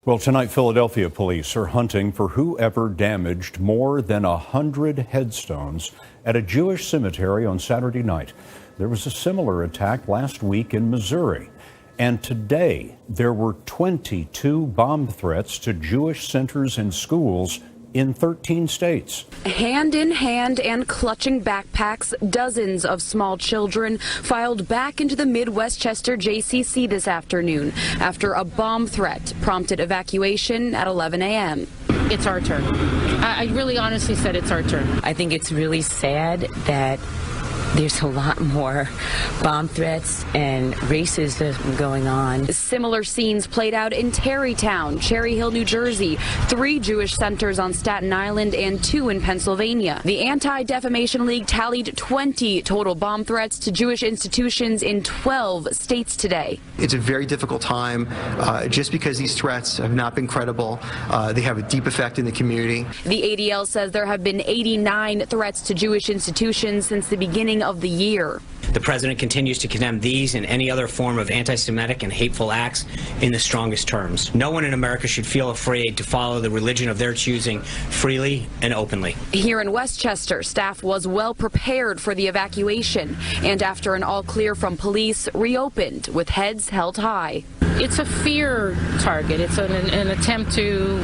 Well, tonight, Philadelphia police are hunting for whoever damaged more than 100 headstones at a Jewish cemetery on Saturday night. There was a similar attack last week in Missouri. And today, there were 22 bomb threats to Jewish centers and schools in 13 states. Hand in hand and clutching backpacks, dozens of small children filed back into the Mid-Westchester JCC this afternoon after a bomb threat prompted evacuation at 11 a.m. It's our turn. I really honestly said it's our turn. I think it's really sad that there's a lot more bomb threats and racism going on. Similar scenes played out in Tarrytown, Cherry Hill, New Jersey, 3 Jewish centers on Staten Island and 2 in Pennsylvania. The Anti-Defamation League tallied 20 total bomb threats to Jewish institutions in 12 states today. It's a very difficult time just because these threats have not been credible. They have a deep effect in the community. The ADL says there have been 89 threats to Jewish institutions since the beginning of the year. The president continues to condemn these and any other form of anti-Semitic and hateful acts in the strongest terms. No one in America should feel afraid to follow the religion of their choosing freely and openly. Here in Westchester, staff was well prepared for the evacuation and after an all clear from police, reopened with heads held high. It's a fear target. It's an attempt to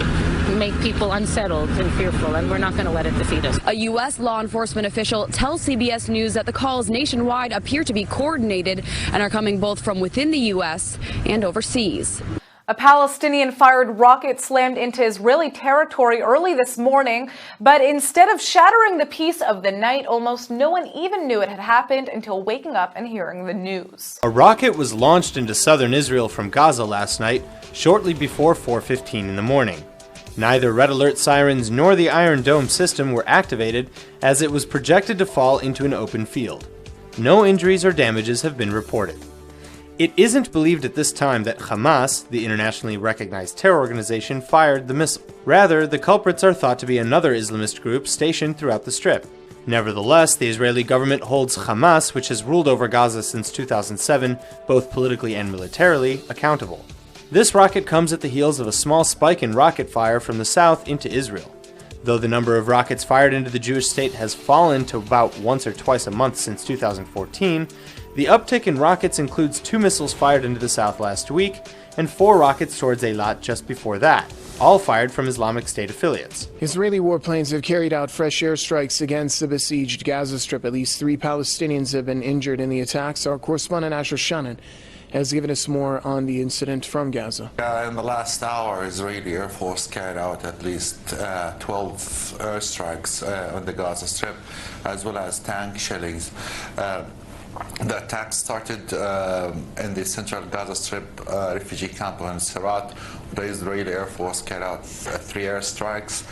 make people unsettled and fearful, and we're not going to let it defeat us. A U.S. law enforcement official tells CBS News that the calls nationwide appear to be coordinated and are coming both from within the U.S. and overseas. A Palestinian-fired rocket slammed into Israeli territory early this morning, but instead of shattering the peace of the night, almost no one even knew it had happened until waking up and hearing the news. A rocket was launched into southern Israel from Gaza last night, shortly before 4:15 in the morning. Neither red alert sirens nor the Iron Dome system were activated, as it was projected to fall into an open field. No injuries or damages have been reported. It isn't believed at this time that Hamas, the internationally recognized terror organization, fired the missile. Rather, the culprits are thought to be another Islamist group stationed throughout the Strip. Nevertheless, the Israeli government holds Hamas, which has ruled over Gaza since 2007, both politically and militarily, accountable. This rocket comes at the heels of a small spike in rocket fire from the south into Israel. Though the number of rockets fired into the Jewish state has fallen to about once or twice a month since 2014, the uptick in rockets includes 2 missiles fired into the south last week and 4 rockets towards Eilat just before that, all fired from Islamic State affiliates. Israeli warplanes have carried out fresh airstrikes against the besieged Gaza Strip. At least 3 Palestinians have been injured in the attacks. Our correspondent Asher Shannon has given us more on the incident from Gaza. In the last hour, Israeli Air Force carried out at least 12 airstrikes on the Gaza Strip, as well as tank shellings. The attack started in the central Gaza Strip refugee camp in Sarat. The Israeli Air Force carried out 3 airstrikes,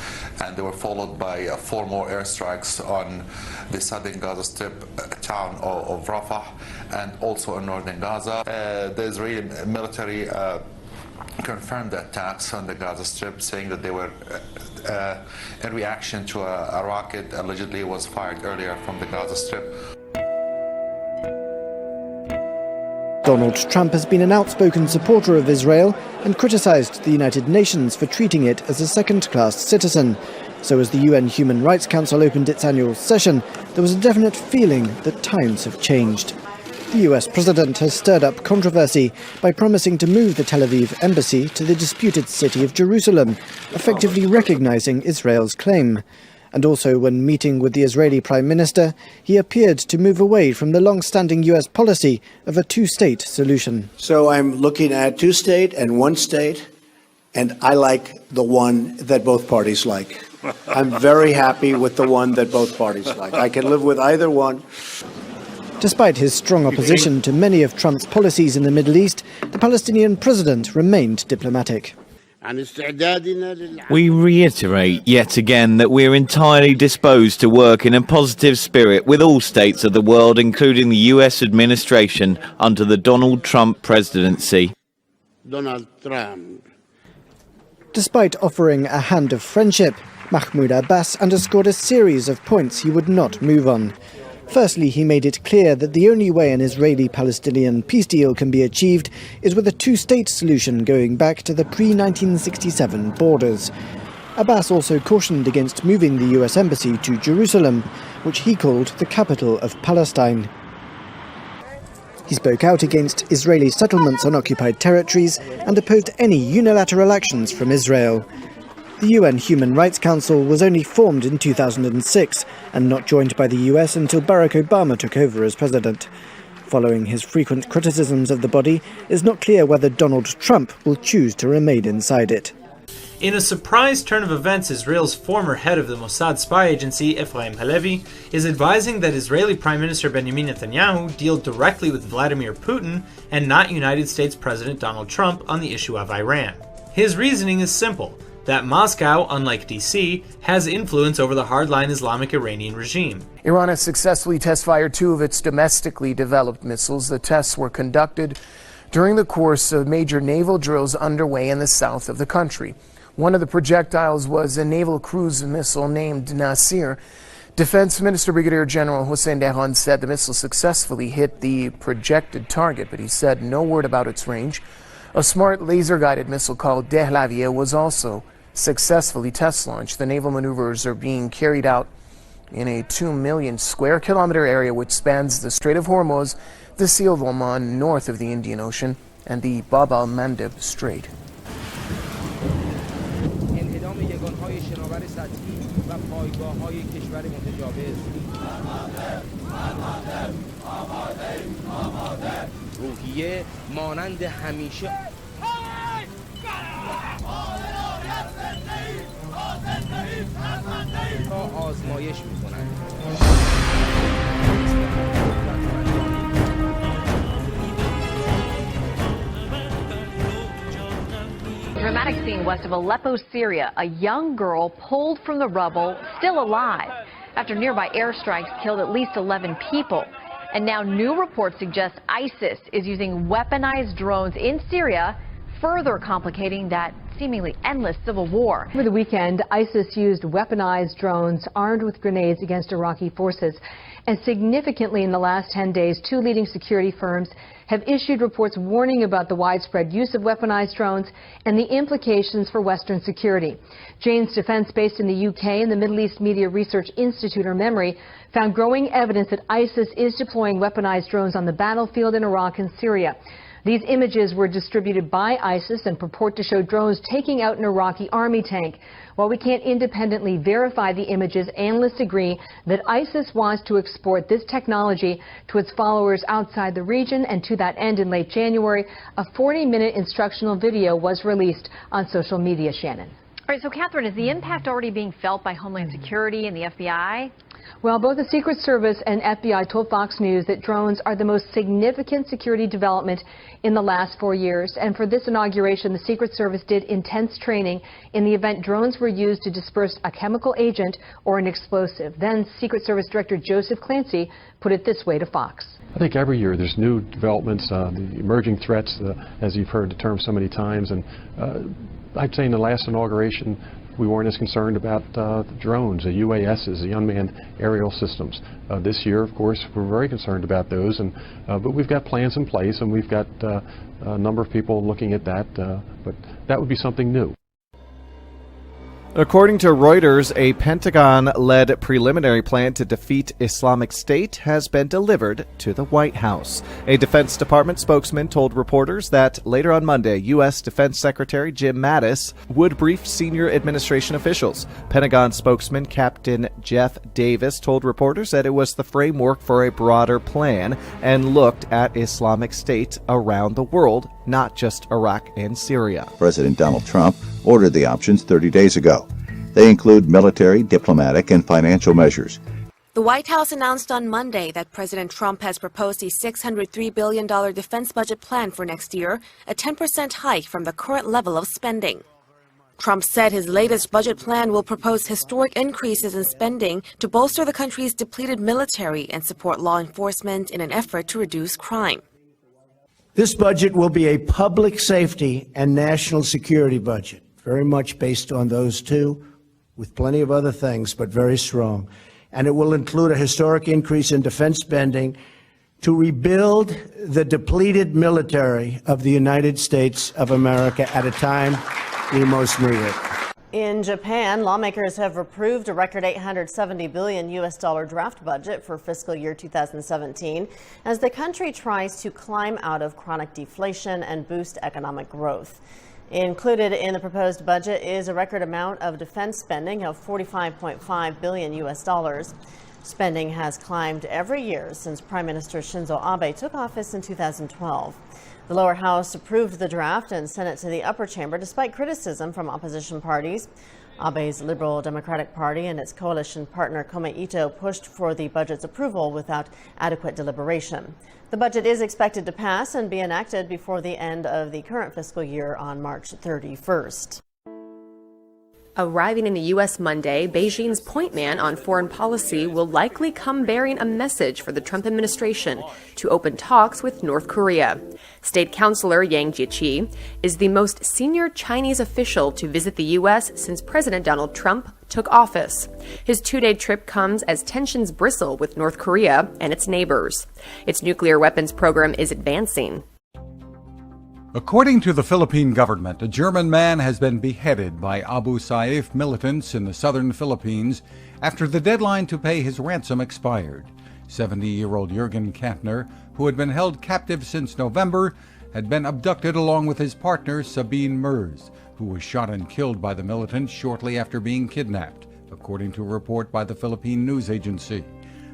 and they were followed by 4 more airstrikes on the southern Gaza Strip town of Rafah and also in northern Gaza. The Israeli military confirmed the attacks on the Gaza Strip, saying that they were in reaction to a rocket allegedly was fired earlier from the Gaza Strip. Donald Trump has been an outspoken supporter of Israel and criticized the United Nations for treating it as a second-class citizen. So as the UN Human Rights Council opened its annual session, there was a definite feeling that times have changed. The US president has stirred up controversy by promising to move the Tel Aviv embassy to the disputed city of Jerusalem, effectively recognizing Israel's claim. And also, when meeting with the Israeli Prime Minister, he appeared to move away from the long-standing US policy of a 2-state solution. So I'm looking at 2-state and 1-state, and I like the one that both parties like. I'm very happy with the one that both parties like. I can live with either one. Despite his strong opposition to many of Trump's policies in the Middle East, the Palestinian president remained diplomatic. We reiterate yet again that we're entirely disposed to work in a positive spirit with all states of the world, including the US administration under the Donald Trump presidency. Despite offering a hand of friendship, Mahmoud Abbas underscored a series of points he would not move on. Firstly, he made it clear that the only way an Israeli-Palestinian peace deal can be achieved is with a two-state solution going back to the pre-1967 borders. Abbas also cautioned against moving the US embassy to Jerusalem, which he called the capital of Palestine. He spoke out against Israeli settlements on occupied territories and opposed any unilateral actions from Israel. The UN Human Rights Council was only formed in 2006 and not joined by the US until Barack Obama took over as president. Following his frequent criticisms of the body, it's not clear whether Donald Trump will choose to remain inside it. In a surprise turn of events, Israel's former head of the Mossad spy agency, Ephraim Halevi, is advising that Israeli Prime Minister Benjamin Netanyahu deal directly with Vladimir Putin and not United States President Donald Trump on the issue of Iran. His reasoning is simple, that Moscow, unlike DC, has influence over the hardline Islamic Iranian regime. Iran has successfully test-fired two of its domestically developed missiles. The tests were conducted during the course of major naval drills underway in the south of the country. One of the projectiles was a naval cruise missile named Nasir. Defense Minister Brigadier General Hossein Dehran said the missile successfully hit the projected target, but he said no word about its range. A smart laser-guided missile called Dehlavieh was also successfully test-launched. The naval maneuvers are being carried out in a 2 million square kilometer area which spans the Strait of Hormuz, the Sea of Oman north of the Indian Ocean, and the Bab al-Mandeb Strait. روحیه مانند همیشه آزمایش میکنند. Dramatic scene west of Aleppo, Syria. A young girl pulled from the rubble, still alive, after nearby airstrikes killed at least 11 people. And now new reports suggest ISIS is using weaponized drones in Syria, further complicating that seemingly endless civil war. Over the weekend, ISIS used weaponized drones armed with grenades against Iraqi forces. And significantly in the last 10 days, two leading security firms have issued reports warning about the widespread use of weaponized drones and the implications for Western security. Jane's Defense, based in the UK, and the Middle East Media Research Institute, or MEMRI, found growing evidence that ISIS is deploying weaponized drones on the battlefield in Iraq and Syria. These images were distributed by ISIS and purport to show drones taking out an Iraqi army tank. While we can't independently verify the images, analysts agree that ISIS wants to export this technology to its followers outside the region, and to that end, in late January, a 40-minute instructional video was released on social media. Shannon. All right, so Catherine, is the impact already being felt by Homeland Security and the FBI? Well, both the Secret Service and FBI told Fox News that drones are the most significant security development in the last 4 years. And for this inauguration, the Secret Service did intense training in the event drones were used to disperse a chemical agent or an explosive. Then Secret Service Director Joseph Clancy put it this way to Fox. I think every year there's new developments, the emerging threats, as you've heard the term so many times. And I'd say in the last inauguration, we weren't as concerned about the drones, the UASs, the unmanned aerial systems. This year, of course, we're very concerned about those, and but we've got plans in place, and we've got a number of people looking at that, but that would be something new. According to Reuters, a Pentagon-led preliminary plan to defeat Islamic State has been delivered to the White House. A Defense Department spokesman told reporters that later on Monday, U.S. Defense Secretary Jim Mattis would brief senior administration officials. Pentagon spokesman Captain Jeff Davis told reporters that it was the framework for a broader plan and looked at Islamic State around the world, not just Iraq and Syria. President Donald Trump ordered the options 30 days ago. They include military, diplomatic, and financial measures. The White House announced on Monday that President Trump has proposed a $603 billion defense budget plan for next year, a 10% hike from the current level of spending. Trump said his latest budget plan will propose historic increases in spending to bolster the country's depleted military and support law enforcement in an effort to reduce crime. This budget will be a public safety and national security budget, very much based on those two, with plenty of other things, but very strong. and it will include a historic increase in defense spending to rebuild the depleted military of the United States of America at a time we most need it. In Japan, lawmakers have approved a record $870 billion draft budget for fiscal year 2017 as the country tries to climb out of chronic deflation and boost economic growth. Included in the proposed budget is a record amount of defense spending of $45.5 billion. Spending has climbed every year since Prime Minister Shinzo Abe took office in 2012. The lower house approved the draft and sent it to the upper chamber despite criticism from opposition parties. Abe's Liberal Democratic Party and its coalition partner Komeito pushed for the budget's approval without adequate deliberation. The budget is expected to pass and be enacted before the end of the current fiscal year on March 31st. Arriving in the U.S. Monday, Beijing's point man on foreign policy will likely come bearing a message for the Trump administration to open talks with North Korea. State Councilor Yang Jiechi is the most senior Chinese official to visit the U.S. since President Donald Trump took office. His two-day trip comes as tensions bristle with North Korea and its neighbors. Its nuclear weapons program is advancing. According to the Philippine government, a German man has been beheaded by Abu Sayyaf militants in the southern Philippines after the deadline to pay his ransom expired. 70-year-old Jürgen Kantner, who had been held captive since November, had been abducted along with his partner Sabine Merz, who was shot and killed by the militants shortly after being kidnapped, according to a report by the Philippine news agency.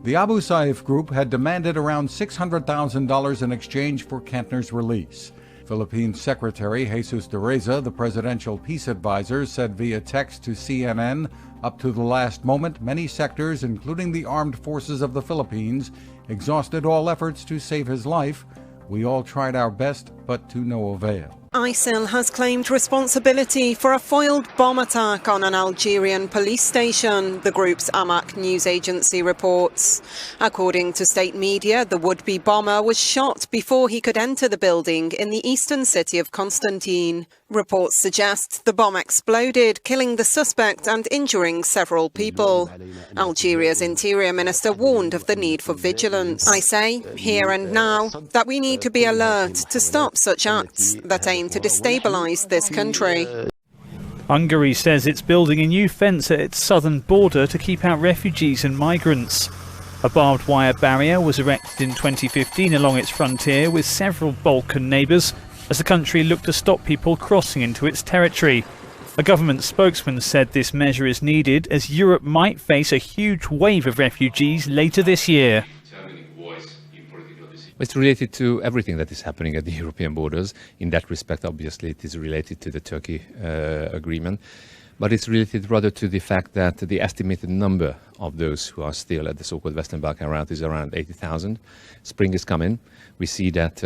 The Abu Sayyaf group had demanded around $600,000 in exchange for Kantner's release. Philippine Secretary Jesus de Reza, the presidential peace advisor, said via text to CNN, up to the last moment, many sectors, including the armed forces of the Philippines, exhausted all efforts to save his life. We all tried our best, but to no avail. ISIL has claimed responsibility for a foiled bomb attack on an Algerian police station, the group's Amaq news agency reports. According to state media, the would-be bomber was shot before he could enter the building in the eastern city of Constantine. Reports suggest the bomb exploded, killing the suspect and injuring several people. Algeria's interior minister warned of the need for vigilance. I say, here and now, that we need to be alert to stop such acts that aim to destabilise this country. Hungary says it's building a new fence at its southern border to keep out refugees and migrants. A barbed wire barrier was erected in 2015 along its frontier with several Balkan neighbours as the country looked to stop people crossing into its territory. A government spokesman said this measure is needed as Europe might face a huge wave of refugees later this year. It's related to everything that is happening at the European borders. In that respect, obviously, it is related to the Turkey agreement. But it's related rather to the fact that the estimated number of those who are still at the so-called Western Balkan route is around 80,000. Spring is coming. We see that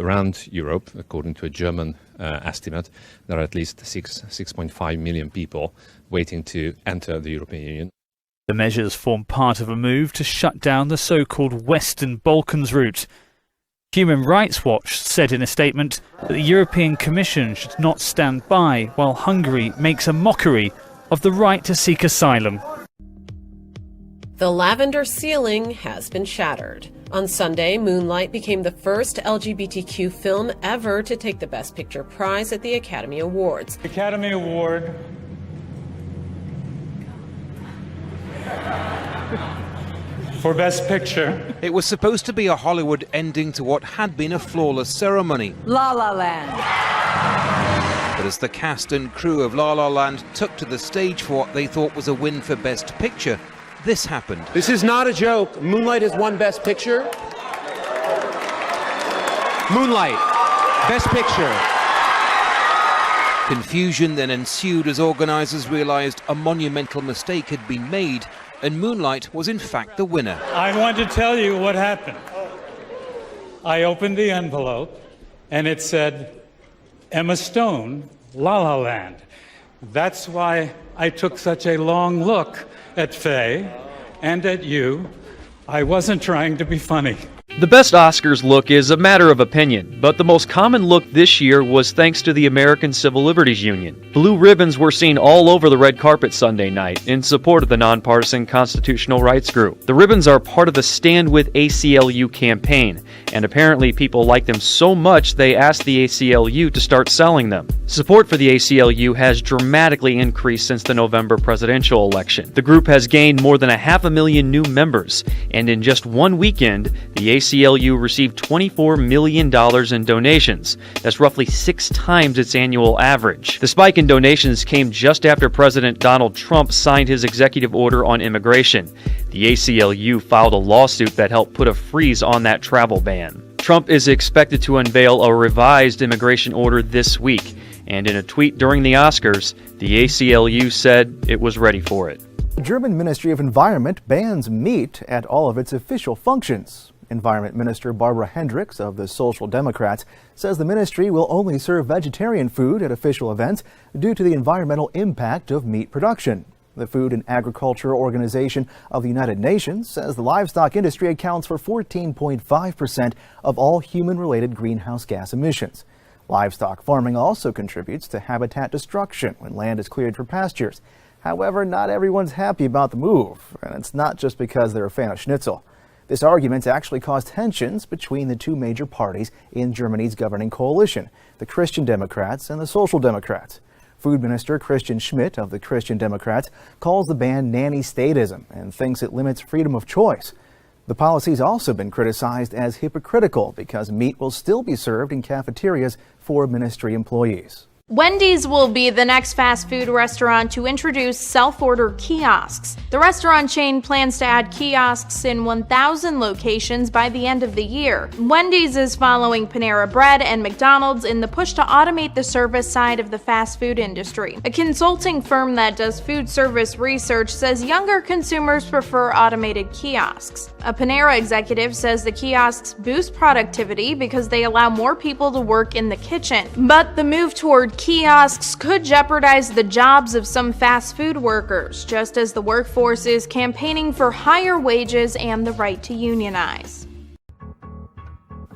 around Europe, according to a German estimate, there are at least 6.5 million people waiting to enter the European Union. The measures form part of a move to shut down the so-called Western Balkans route. Human Rights Watch said in a statement that the European Commission should not stand by while Hungary makes a mockery of the right to seek asylum. The lavender ceiling has been shattered. On Sunday, Moonlight became the first LGBTQ film ever to take the Best Picture prize at the Academy Awards. Academy Award for Best Picture. It was supposed to be a Hollywood ending to what had been a flawless ceremony. La La Land. But as the cast and crew of La La Land took to the stage for what they thought was a win for Best Picture, this happened. This is not a joke. Moonlight has won Best Picture. Moonlight, Best Picture. Confusion then ensued as organisers realised a monumental mistake had been made and Moonlight was in fact the winner. I want to tell you what happened. I opened the envelope and it said, Emma Stone, La La Land. That's why I took such a long look at Faye and at you. I wasn't trying to be funny. The best Oscars look is a matter of opinion, but the most common look this year was thanks to the American Civil Liberties Union. Blue ribbons were seen all over the red carpet Sunday night in support of the nonpartisan constitutional rights group. The ribbons are part of the Stand With ACLU campaign, and apparently people like them so much they asked the ACLU to start selling them. Support for the ACLU has dramatically increased since the November presidential election. The group has gained more than 500,000 new members, and in just one weekend, the ACLU received $24 million in donations. That's roughly 6 times its annual average. The spike in donations came just after President Donald Trump signed his executive order on immigration. The ACLU filed a lawsuit that helped put a freeze on that travel ban. Trump is expected to unveil a revised immigration order this week, and in a tweet during the Oscars, the ACLU said it was ready for it. The German Ministry of Environment bans meat at all of its official functions. Environment Minister Barbara Hendricks of the Social Democrats says the ministry will only serve vegetarian food at official events due to the environmental impact of meat production. The Food and Agriculture Organization of the United Nations says the livestock industry accounts for 14.5% of all human-related greenhouse gas emissions. Livestock farming also contributes to habitat destruction when land is cleared for pastures. However, not everyone's happy about the move, and it's not just because they're a fan of schnitzel. This argument actually caused tensions between the two major parties in Germany's governing coalition, the Christian Democrats and the Social Democrats. Food Minister Christian Schmidt of the Christian Democrats calls the ban nanny statism and thinks it limits freedom of choice. The policy's also been criticized as hypocritical because meat will still be served in cafeterias for ministry employees. Wendy's will be the next fast food restaurant to introduce self-order kiosks. The restaurant chain plans to add kiosks in 1,000 locations by the end of the year. Wendy's is following Panera Bread and McDonald's in the push to automate the service side of the fast food industry. A consulting firm that does food service research says younger consumers prefer automated kiosks. A Panera executive says the kiosks boost productivity because they allow more people to work in the kitchen. But the move toward kiosks could jeopardize the jobs of some fast food workers, just as the workforce is campaigning for higher wages and the right to unionize.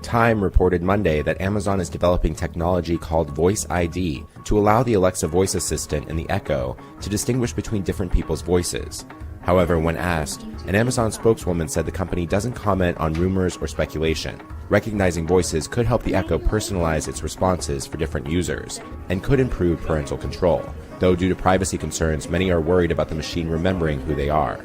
Time reported Monday that Amazon is developing technology called Voice ID to allow the Alexa voice assistant and the Echo to distinguish between different people's voices. However, when asked, an Amazon spokeswoman said the company doesn't comment on rumors or speculation. Recognizing voices could help the Echo personalize its responses for different users and could improve parental control, though due to privacy concerns, many are worried about the machine remembering who they are.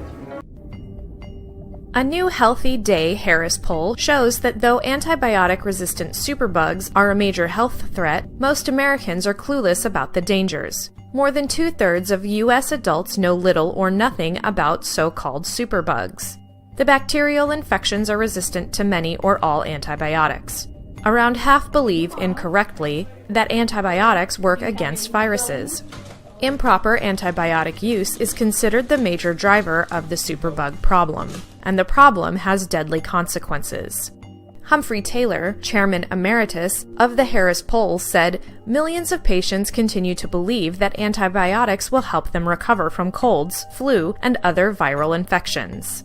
A new Healthy Day Harris poll shows that though antibiotic-resistant superbugs are a major health threat, most Americans are clueless about the dangers. More than 2/3 of U.S. adults know little or nothing about so-called superbugs. The bacterial infections are resistant to many or all antibiotics. Around half believe, incorrectly, that antibiotics work against viruses. Improper antibiotic use is considered the major driver of the superbug problem, and the problem has deadly consequences. Humphrey Taylor, chairman emeritus of the Harris poll, said millions of patients continue to believe that antibiotics will help them recover from colds, flu, and other viral infections.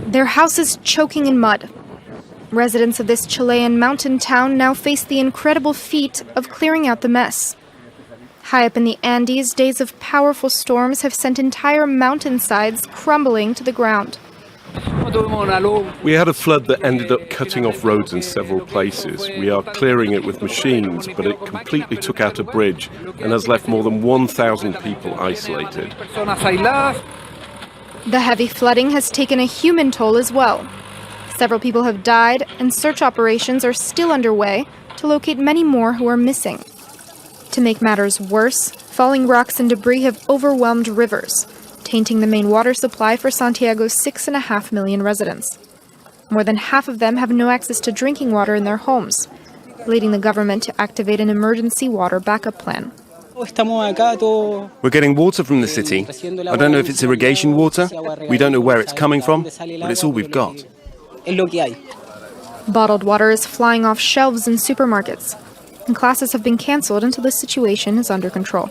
Their house is choking in mud. Residents of this Chilean mountain town now face the incredible feat of clearing out the mess. High up in the Andes, days of powerful storms have sent entire mountainsides crumbling to the ground. We had a flood that ended up cutting off roads in several places. We are clearing it with machines, but it completely took out a bridge and has left more than 1,000 people isolated. The heavy flooding has taken a human toll as well. Several people have died, and search operations are still underway to locate many more who are missing. To make matters worse, falling rocks and debris have overwhelmed rivers, tainting the main water supply for Santiago's 6.5 million residents. More than half of them have no access to drinking water in their homes, leading the government to activate an emergency water backup plan. We're getting water from the city. I don't know if it's irrigation water. We don't know where it's coming from, but it's all we've got. Bottled water is flying off shelves in supermarkets, and classes have been canceled until the situation is under control.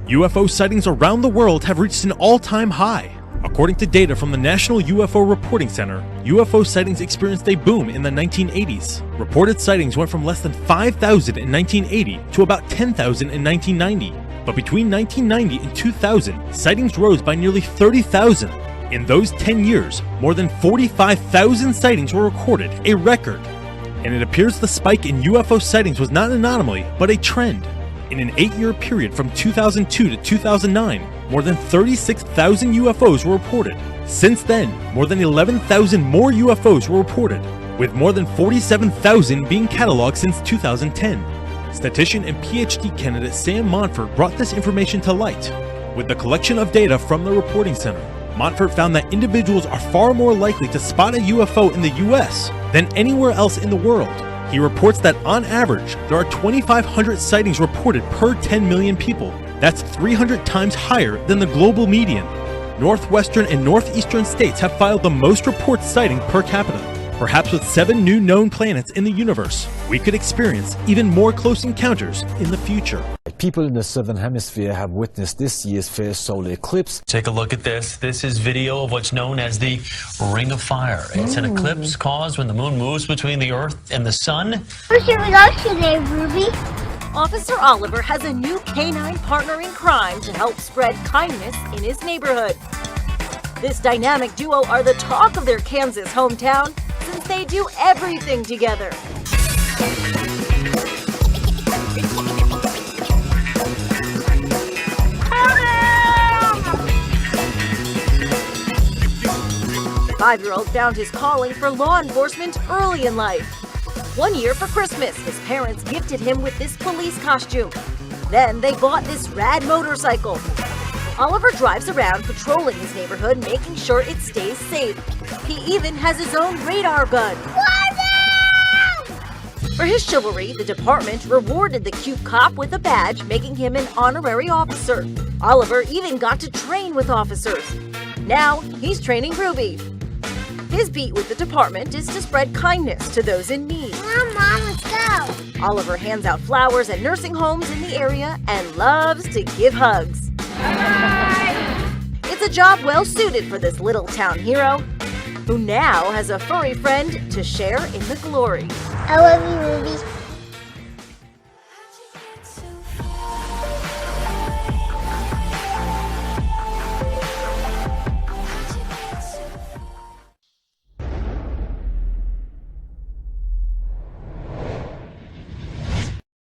UFO sightings around the world have reached an all-time high. According to data from the National UFO Reporting Center, UFO sightings experienced a boom in the 1980s. Reported sightings went from less than 5,000 in 1980 to about 10,000 in 1990. But between 1990 and 2000, sightings rose by nearly 30,000. In those 10 years, more than 45,000 sightings were recorded, a record. And it appears the spike in UFO sightings was not an anomaly, but a trend. In an 8-year period from 2002 to 2009, more than 36,000 UFOs were reported. Since then, more than 11,000 more UFOs were reported, with more than 47,000 being cataloged since 2010. Statistician and PhD candidate Sam Montfort brought this information to light. With the collection of data from the reporting center, Montfort found that individuals are far more likely to spot a UFO in the US than anywhere else in the world. He reports that on average, there are 2,500 sightings reported per 10 million people. That's 300 times higher than the global median. Northwestern and northeastern states have filed the most reports citing per capita. Perhaps with 7 new known planets in the universe, we could experience even more close encounters in the future. People in the southern hemisphere have witnessed this year's first solar eclipse. Take a look at this. This is video of what's known as the Ring of Fire. It's an eclipse caused when the moon moves between the Earth and the sun. Where should we go today, Ruby? Officer Oliver has a new canine partner in crime to help spread kindness in his neighborhood. This dynamic duo are the talk of their Kansas hometown since they do everything together. The 5-year-old found his calling for law enforcement early in life. One year for Christmas, his parents gifted him with this police costume. Then they bought this rad motorcycle. Oliver drives around patrolling his neighborhood, making sure it stays safe. He even has his own radar gun. For his chivalry, the department rewarded the cute cop with a badge, making him an honorary officer. Oliver even got to train with officers. Now, he's training Ruby. His beat with the department is to spread kindness to those in need. Come on, let's go. Oliver hands out flowers at nursing homes in the area and loves to give hugs. It's a job well suited for this little town hero, who now has a furry friend to share in the glory. I love you, Ruby.